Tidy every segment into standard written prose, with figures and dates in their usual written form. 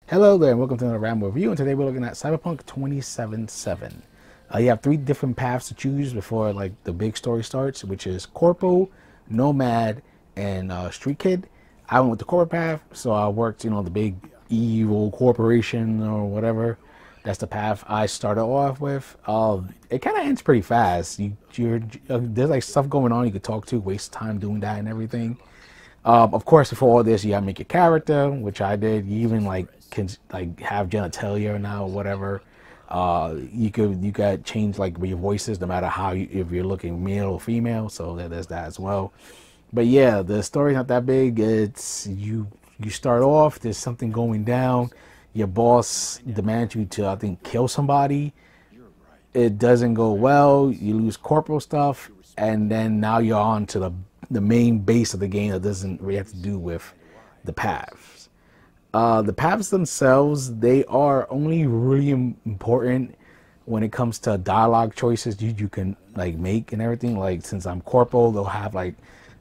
Hello there, and welcome to another Ramble review. And today we're looking at Cyberpunk 2077. You have three different paths to choose before like the big story starts, which is Corpo, Nomad, and Street Kid. I went with the corporate path, so I worked, the big evil corporation or whatever. That's the path I started off with. It kind of ends pretty fast. There's like stuff going on you could talk to, waste time doing that and everything. Of course, before all this, you gotta make your character, which I did. You even like can like have genitalia now or whatever. You got change like your voices no matter if you're looking male or female. So there's that as well. But yeah, the story's not that big. It's you start off. There's something going down. Your boss demands you to, I think, kill somebody. It doesn't go well. You lose corporal stuff, and then now you're on to the main base of the game that doesn't really have to do with the paths. The paths themselves, they are only really important when it comes to dialogue choices you can like make and everything. Like since I'm corporal, they'll have like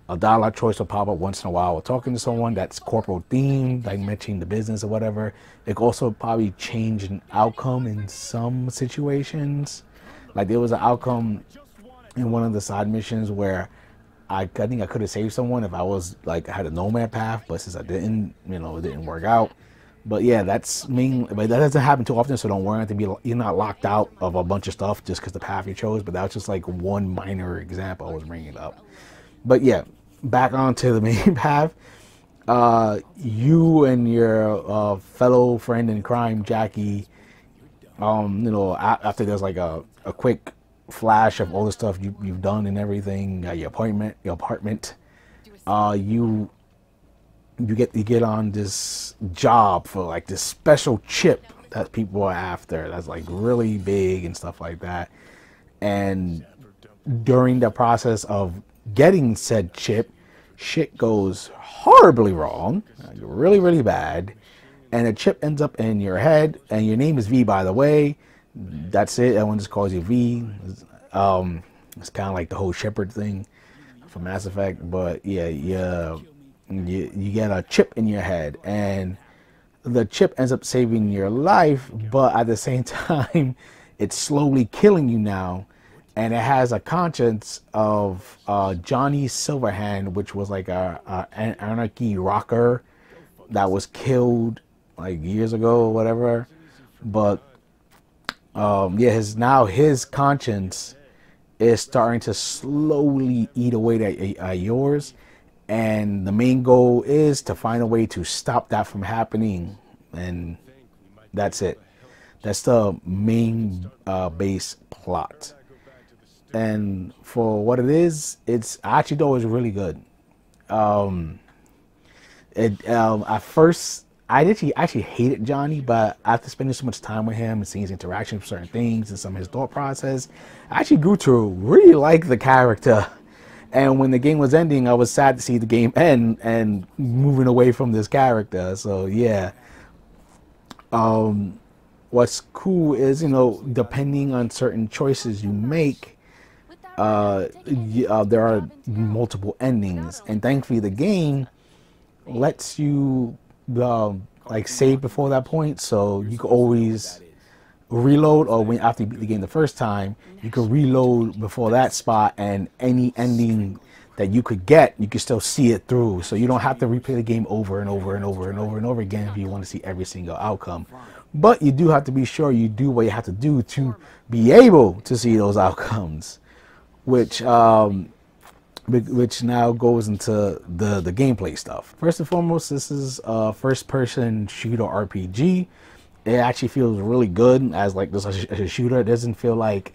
a dialogue choice will pop up once in a while. We're talking to someone that's corporal themed, like mentioning the business or whatever. It could also probably change an outcome in some situations. Like there was an outcome in one of the side missions where I think I could have saved someone if I was like I had a nomad path, but since I didn't, it didn't work out. But yeah, but that doesn't happen too often, so don't worry. You're not locked out of a bunch of stuff just because the path you chose. But that's just like one minor example I was bringing up. But yeah, back onto the main path. You and your fellow friend in crime, Jackie. After there's like a quick flash of all the stuff you've done and everything, your apartment, you get on this job for like this special chip that people are after. That's like really big and stuff like that. And during the process of getting said chip, shit goes horribly wrong, like really, really bad. And the chip ends up in your head, and your name is V, by the way. That's it. Everyone just calls you V. It's kind of like the whole Shepard thing from Mass Effect. But yeah, you get a chip in your head, and the chip ends up saving your life, but at the same time, it's slowly killing you now. And it has a conscience of Johnny Silverhand, which was like an anarchy rocker that was killed like years ago or whatever. But yeah, his conscience is starting to slowly eat away at yours, and the main goal is to find a way to stop that from happening. And that's it. That's the main base plot. And for what it is, I actually thought it was really good. At first I actually hated Johnny, but after spending so much time with him and seeing his interaction with certain things and some of his thought process, I actually grew to really like the character. And when the game was ending, I was sad to see the game end and moving away from this character. So yeah. What's cool is, depending on certain choices you make, there are multiple endings, and thankfully the game lets you like save before that point, so you can always reload, or when after you beat the game the first time, you can reload before that spot, and any ending that you could get, you can still see it through, so you don't have to replay the game over and over and over and over and over again if you want to see every single outcome. But you do have to be sure you do what you have to do to be able to see those outcomes, which now goes into the gameplay stuff. First and foremost, this is a first-person shooter RPG. It actually feels really good as like this as a shooter. It doesn't feel like,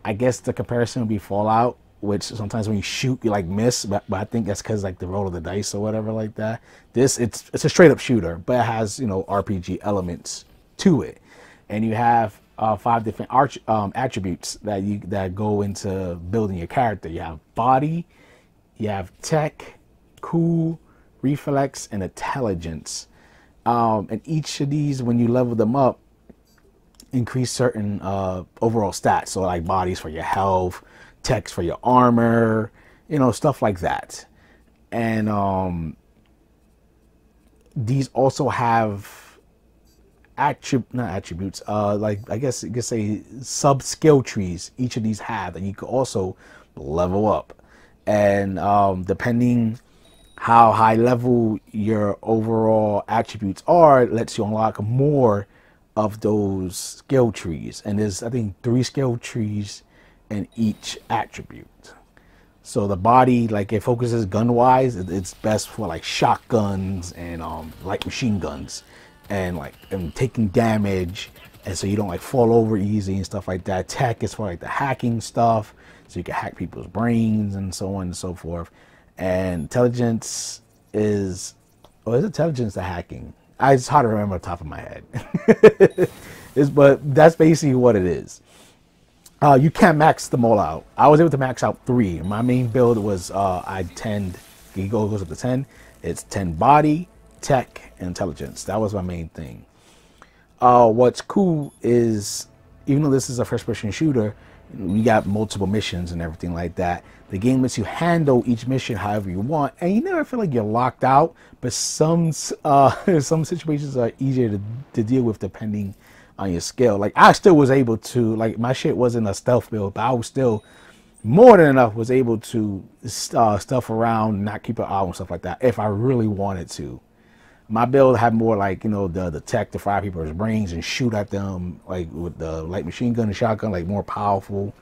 I guess the comparison would be Fallout, which sometimes when you shoot you like miss, but I think that's because like the roll of the dice or whatever like that. It's a straight up shooter, but it has RPG elements to it, and you have 5 different attributes that go into building your character. You have body, you have tech, cool, reflex, and intelligence. And each of these, when you level them up, increase certain overall stats. So like bodies for your health, techs for your armor, stuff like that. And these also have not attributes, like I guess you could say sub skill trees each of these have that you could also level up. And depending how high level your overall attributes are, it lets you unlock more of those skill trees. And there's, I think, 3 skill trees in each attribute. So the body, like, it focuses gun wise, it's best for like shotguns and light machine guns, and like taking damage, and so you don't like fall over easy and stuff like that. Tech is for like the hacking stuff, so you can hack people's brains and so on and so forth. And intelligence is, is intelligence the hacking? It's hard to remember off the top of my head. But that's basically what it is. You can't max them all out. I was able to max out 3. My main build was it goes up to 10. It's 10 body, tech, and intelligence. That was my main thing. What's cool is, even though this is a first-person shooter, we got multiple missions and everything like that. The game lets you handle each mission however you want, and you never feel like you're locked out. But some situations are easier to deal with depending on your skill. Like, I still was able to, like, my shit wasn't a stealth build, but I was still more than enough was able to stuff around, not keep an eye on stuff like that if I really wanted to. My build had more like, you know, the tech to fire people's brains and shoot at them, like with the light machine gun and shotgun, like more powerful.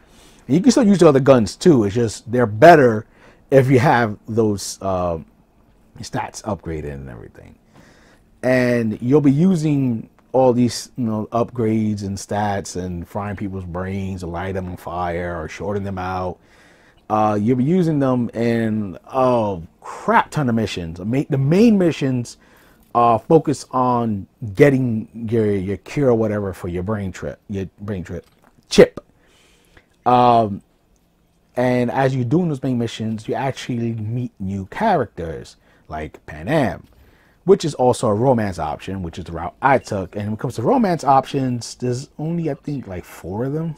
And you can still use the other guns too. It's just they're better if you have those stats upgraded and everything. And you'll be using all these, you know, upgrades and stats and frying people's brains, or light them on fire or shorting them out. You'll be using them in a crap ton of missions. The main missions focus on getting your cure or whatever for your brain chip. And as you're doing those main missions, you actually meet new characters like Pan Am, which is also a romance option, which is the route I took. And when it comes to romance options, there's only, I think, like 4 of them.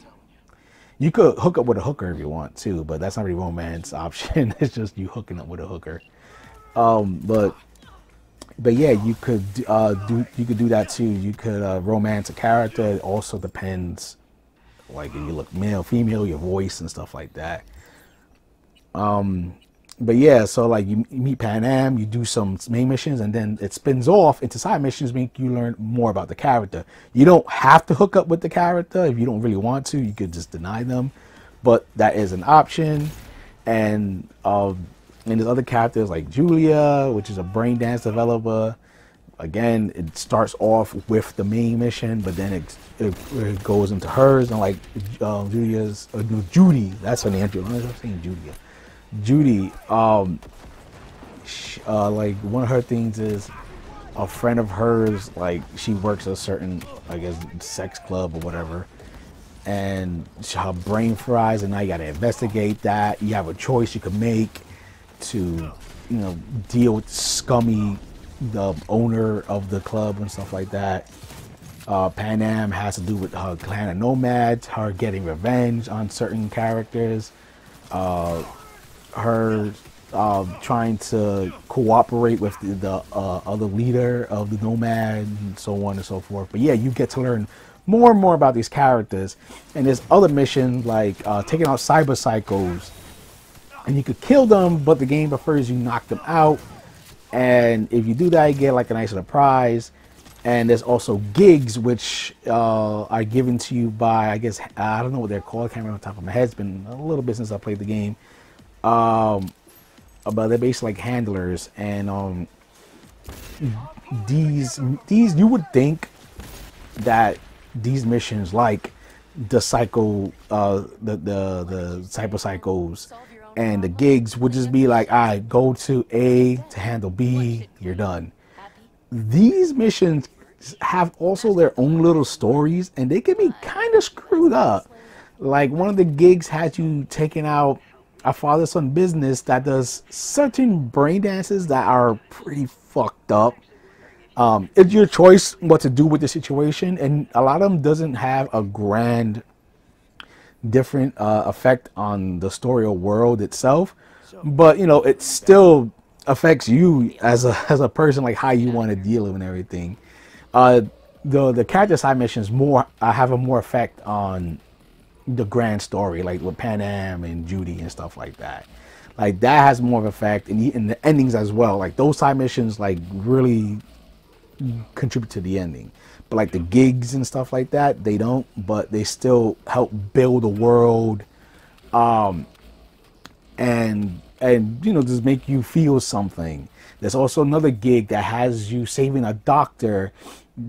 You could hook up with a hooker if you want to, but that's not really a romance option. It's just you hooking up with a hooker. But yeah, you could do that too. You could romance a character. It also depends, like, if you look male, female, your voice and stuff like that. But yeah, so like you meet Pan Am, you do some main missions, and then it spins off into side missions, make you learn more about the character. You don't have to hook up with the character if you don't really want to. You could just deny them, but that is an option. And there's other characters like Julia, which is a brain dance developer. Again, it starts off with the main mission, but then it goes into hers, and like Judy, that's her name. I'm saying Julia. Judy, like one of her things is a friend of hers, like she works at a certain, I guess, sex club or whatever, and her brain fries, and now you got to investigate that. You have a choice you can make to, you know, deal with the owner of the club and stuff like that. Pan Am has to do with her clan of nomads, her getting revenge on certain characters, her trying to cooperate with the other leader of the nomad, and so on and so forth. But yeah, you get to learn more and more about these characters. And there's other missions like taking out cyber psychos, and you could kill them, but the game prefers you knock them out. And if you do that, you get like a nice little prize. And there's also gigs, which are given to you by, I guess, I don't know what they're called. I can't remember off the top of my head. It's been a little bit since I played the game. But they're basically like handlers. And these you would think that these missions, like the psycho, the cyber psychos and the gigs, would just be like, all right, go to A to handle B, you're done. These missions have also their own little stories, and they can be kind of screwed up. Like one of the gigs had you taking out a father-son business that does certain brain dances that are pretty fucked up. It's your choice what to do with the situation, and a lot of them doesn't have a grand different effect on the story or world itself, but you know, it still affects you as a person, like how you want to deal with and everything. the character side missions more have a more effect on the grand story, like with Pan Am and Judy and stuff like that. Like that has more of an effect, and the endings as well. Like those side missions, like really contribute to the ending. But like the gigs and stuff like that, they don't. But they still help build a world, and you know, just make you feel something. There's also another gig that has you saving a doctor,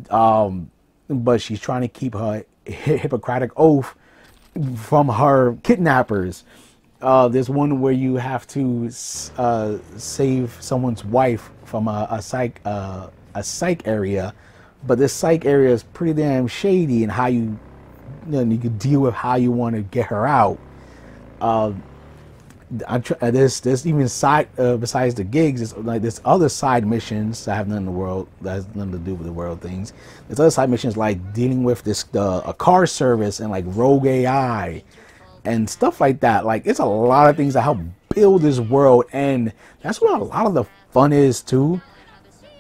but she's trying to keep her Hippocratic oath from her kidnappers. There's one where you have to save someone's wife from a psych area, but this psych area is pretty damn shady, and how you know, you can deal with how you want to get her out. There's even side besides the gigs, it's like there's other side missions that have nothing in the world, that has nothing to do with the world things. There's other side missions like dealing with a car service and like rogue AI and stuff like that. Like it's a lot of things that help build this world, and that's what a lot of the fun is too.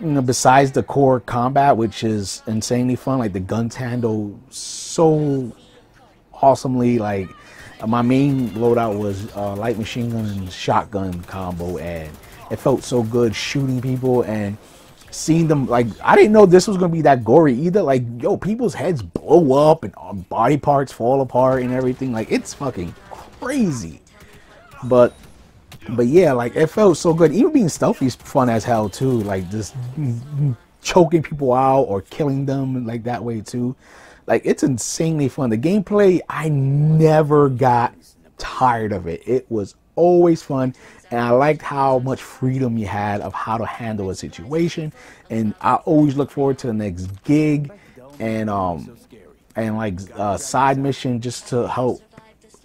You know, besides the core combat, which is insanely fun, like the guns handle so awesomely. Like my main loadout was light machine gun and shotgun combo, and it felt so good shooting people and seeing them. Like I didn't know this was gonna be that gory either. Like yo, people's heads blow up and body parts fall apart and everything. Like it's fucking crazy. But yeah, like it felt so good. Even being stealthy is fun as hell too. Like just choking people out or killing them like that way too. Like it's insanely fun. The gameplay, I never got tired of it. It was always fun, and I liked how much freedom you had of how to handle a situation. And I always look forward to the next gig and like side mission just to help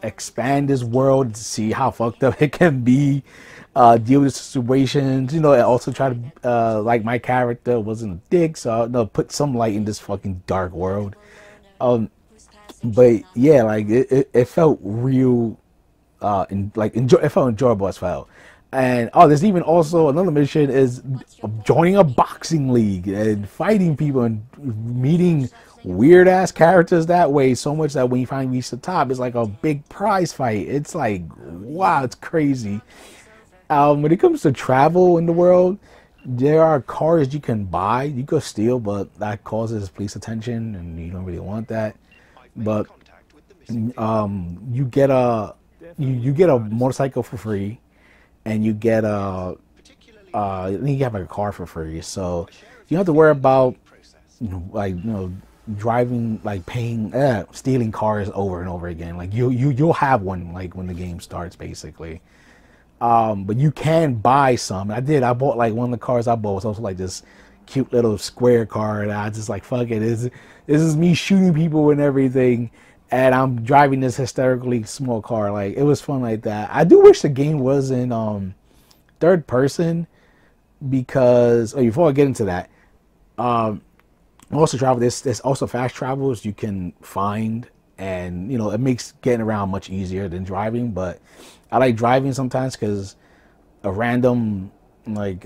expand this world, to see how fucked up it can be, deal with situations, you know, and also try to like my character wasn't a dick, so no, put some light in this fucking dark world. But yeah, like it felt real, it felt enjoyable as well. And there's even also another mission is joining a boxing league and fighting people and meeting weird ass characters that way, so much that when you finally reach the top, it's like a big prize fight. It's like, wow, it's crazy. When it comes to travel in the world, there are cars you can buy, you could steal, but that causes police attention and you don't really want that. But you get a motorcycle for free, and you get I think you have like a car for free, so you don't have to worry about driving, like paying stealing cars over and over again. Like you'll have one like when the game starts basically. But you can buy some. I bought like one of the cars I bought was also like this cute little square car, and I just like, fuck it, this is me shooting people and everything, and I'm driving this hysterically small car. Like it was fun like that. I do wish the game was in third person, because before I get into that, also travel, there's also fast travels you can find, and you know, it makes getting around much easier than driving. But I like driving sometimes because a random like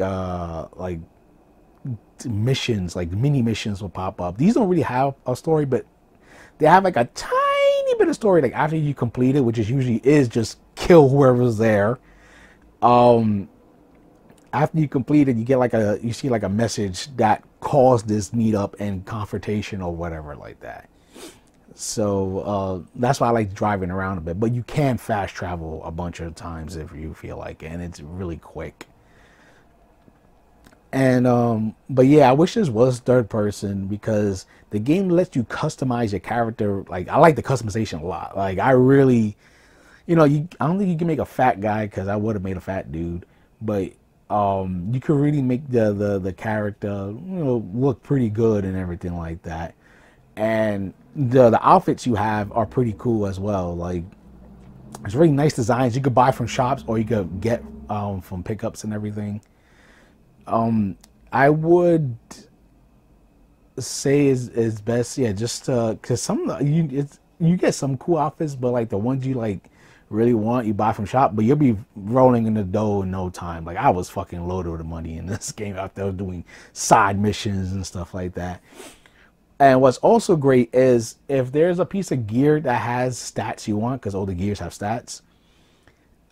missions, like mini missions will pop up. These don't really have a story, but they have like a tiny bit of story, like after you complete it, which is usually just kill whoever's there. After you complete it, you get you see like a message that caused this meetup and confrontation or whatever like that. So that's why I like driving around a bit. But you can fast travel a bunch of times if you feel like it, and it's really quick. And but yeah, I wish this was third person, because the game lets you customize your character. Like I like the customization a lot. Like I really, I don't think you can make a fat guy, because I would have made a fat dude, but you could really make the character look pretty good and everything like that. And the outfits you have are pretty cool as well. Like it's really nice designs. You could buy from shops, or you could get from pickups and everything. I would say is best, yeah, just because you get some cool outfits, but like the ones you like really want, you buy from shop, but you'll be rolling in the dough in no time. Like I was fucking loaded with money in this game after doing side missions and stuff like that. And what's also great is if there's a piece of gear that has stats you want, because all the gears have stats,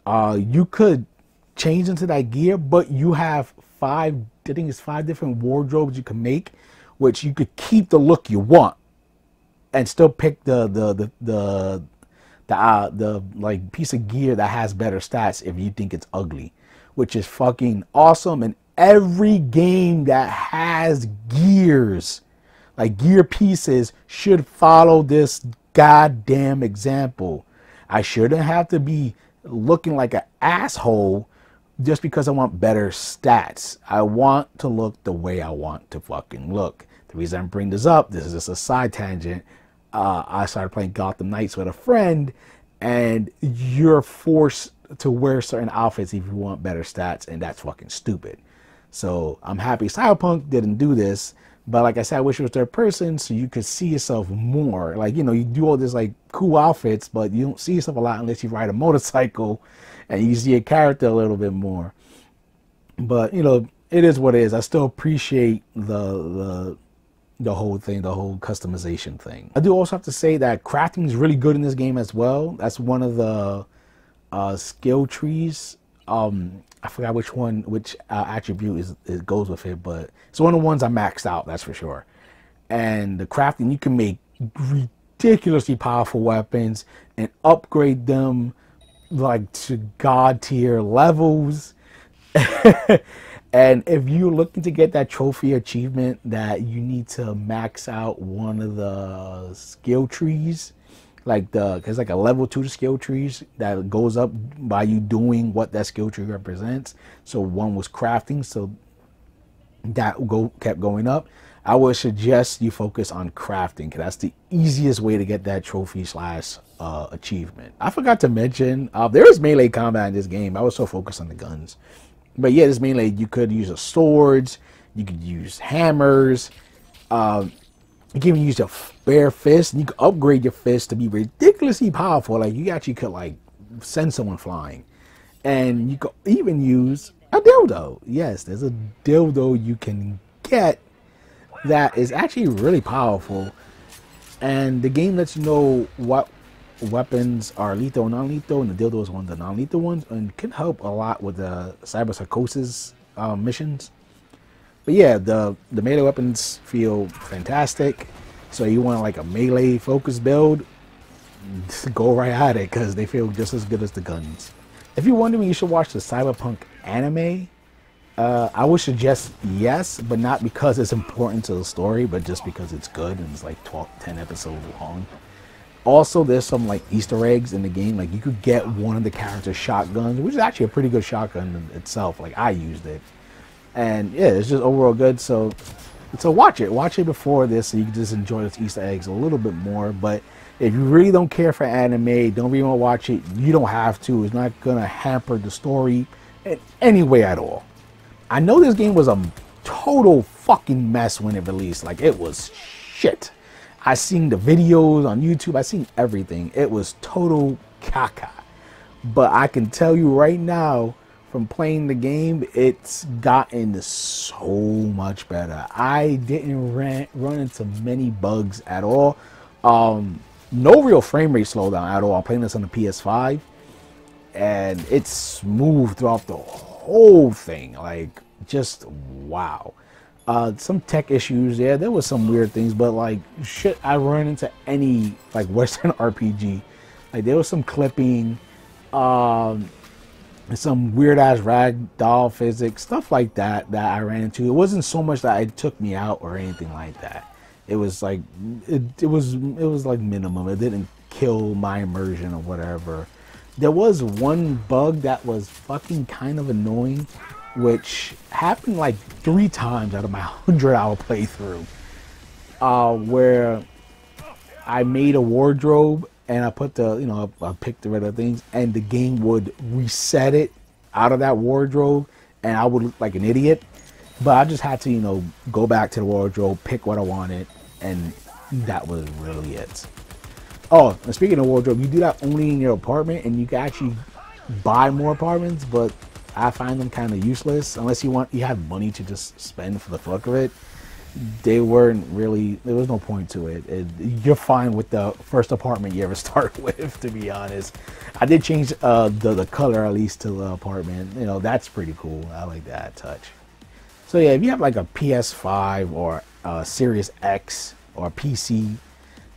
you could change into that gear, but you have five, I think it's 5 different wardrobes you can make, which you could keep the look you want and still pick the like piece of gear that has better stats if you think it's ugly, which is fucking awesome. And every game that has gears, like gear pieces, should follow this goddamn example. I shouldn't have to be looking like an asshole just because I want better stats. I want to look the way I want to fucking look. The reason I'm bringing this up, this is just a side tangent. I started playing Gotham Knights with a friend, and you're forced to wear certain outfits if you want better stats, and that's fucking stupid. So I'm happy Cyberpunk didn't do this, but like I said, I wish it was third person so you could see yourself more. Like, you know, you do all this like cool outfits, but you don't see yourself a lot unless you ride a motorcycle and you see your character a little bit more. But, you know, it is what it is. I still appreciate the whole thing, the whole customization thing. I do also have to say that crafting is really good in this game as well. That's one of the skill trees. I forgot which attribute it goes with it, but it's one of the ones I maxed out, that's for sure. And the crafting, you can make ridiculously powerful weapons and upgrade them like to god tier levels. And if you're looking to get that trophy achievement that you need to max out one of the skill trees, like there's like a level 2 skill trees that goes up by you doing what that skill tree represents. So one was crafting, so that kept going up. I would suggest you focus on crafting, because that's the easiest way to get that trophy slash achievement. I forgot to mention, there is melee combat in this game. I was so focused on the guns. But yeah, this melee, you could use swords, you could use hammers, you can even use your bare fist, and you can upgrade your fist to be ridiculously powerful. Like, you actually could like send someone flying. And you could even use a dildo. Yes, there's a dildo you can get that is actually really powerful. And the game lets you know what weapons are lethal and non-lethal, and the dildo is one of the non-lethal ones, and can help a lot with the cyber psychosis missions. But yeah, the melee weapons feel fantastic. So you want like a melee focus build, go right at it, because they feel just as good as the guns. If you're wondering, you should watch the Cyberpunk anime. I would suggest yes, but not because it's important to the story, but just because it's good and it's like 10 episodes long. Also, there's some like Easter eggs in the game. Like, you could get one of the characters' shotguns, which is actually a pretty good shotgun in itself. Like, I used it, and yeah, it's just overall good. So watch it before this, so you can just enjoy those Easter eggs a little bit more. But if you really don't care for anime, don't really want to watch it, you don't have to. It's not gonna hamper the story in any way at all. I know this game was a total fucking mess when it released. Like, it was shit. I seen the videos on YouTube. I seen everything. It was total caca. But I can tell you right now, from playing the game, it's gotten so much better. I didn't run into many bugs at all. No real frame rate slowdown at all. I'm playing this on the PS5, and it's smooth throughout the whole thing. Like, just wow. Some tech issues, yeah, there was some weird things, but like shit I run into any like Western RPG. Like, there was some clipping, some weird ass ragdoll physics, stuff like that I ran into. It wasn't so much that it took me out or anything like that. It was like it was like minimum. It didn't kill my immersion or whatever. There was one bug that was fucking kind of annoying, which happened like 3 times out of my 100-hour playthrough, where I made a wardrobe and I put I picked the other things, and the game would reset it out of that wardrobe, and I would look like an idiot. But I just had to, go back to the wardrobe, pick what I wanted, and that was really it. Oh, and speaking of wardrobe, you do that only in your apartment, and you can actually buy more apartments, but I find them kind of useless unless you have money to just spend for the fuck of it. they weren't really, there was no point to it. You're fine with the first apartment you ever start with, to be honest. I did change the color at least to the apartment. You know, that's pretty cool. I like that touch. So yeah, if you have like a PS5 or a Series X or a PC,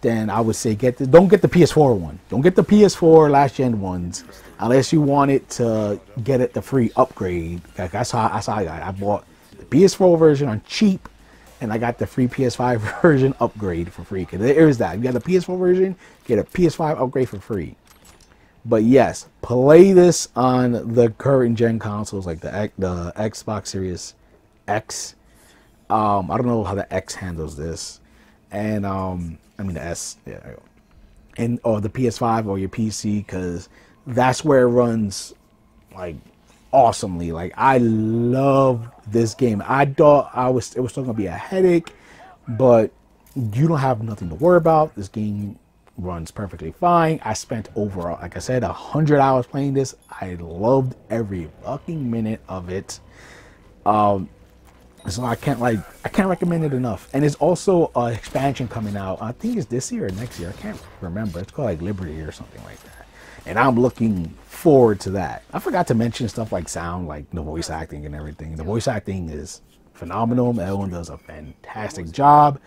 then I would say don't get the PS4 one. Don't get the PS4 last gen ones unless you want it to get it the free upgrade. Like that's how I bought the PS4 version on cheap, and I got the free PS5 version upgrade for free. Because there is that. If you got the PS4 version, get a PS5 upgrade for free. But yes, play this on the current gen consoles like the Xbox Series X. I don't know how the X handles this, and I mean the S, yeah, and or the PS5 or your PC, because that's where it runs like awesomely. Like I love this game. I thought it was still gonna be a headache, but you don't have nothing to worry about. This game runs perfectly fine. I spent over, like I said, 100 hours playing this. I loved every fucking minute of it. So I can't recommend it enough. And there's also an expansion coming out. I think it's this year or next year. I can't remember. It's called like Liberty or something like that. And I'm looking forward to that. I forgot to mention stuff like sound, like the voice acting and everything. The voice acting is phenomenal. Everyone does a fantastic job.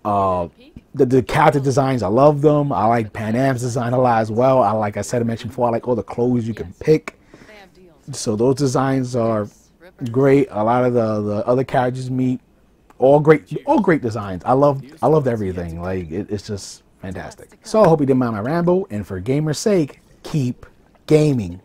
The character designs, I love them. I like Pan Am's design a lot as well. Like I mentioned before, I like all the clothes you can pick. So those designs are great. A lot of the other characters meet, all great designs. I loved everything. Like it's just fantastic. So I hope you didn't mind my ramble, and for gamer's sake, keep gaming.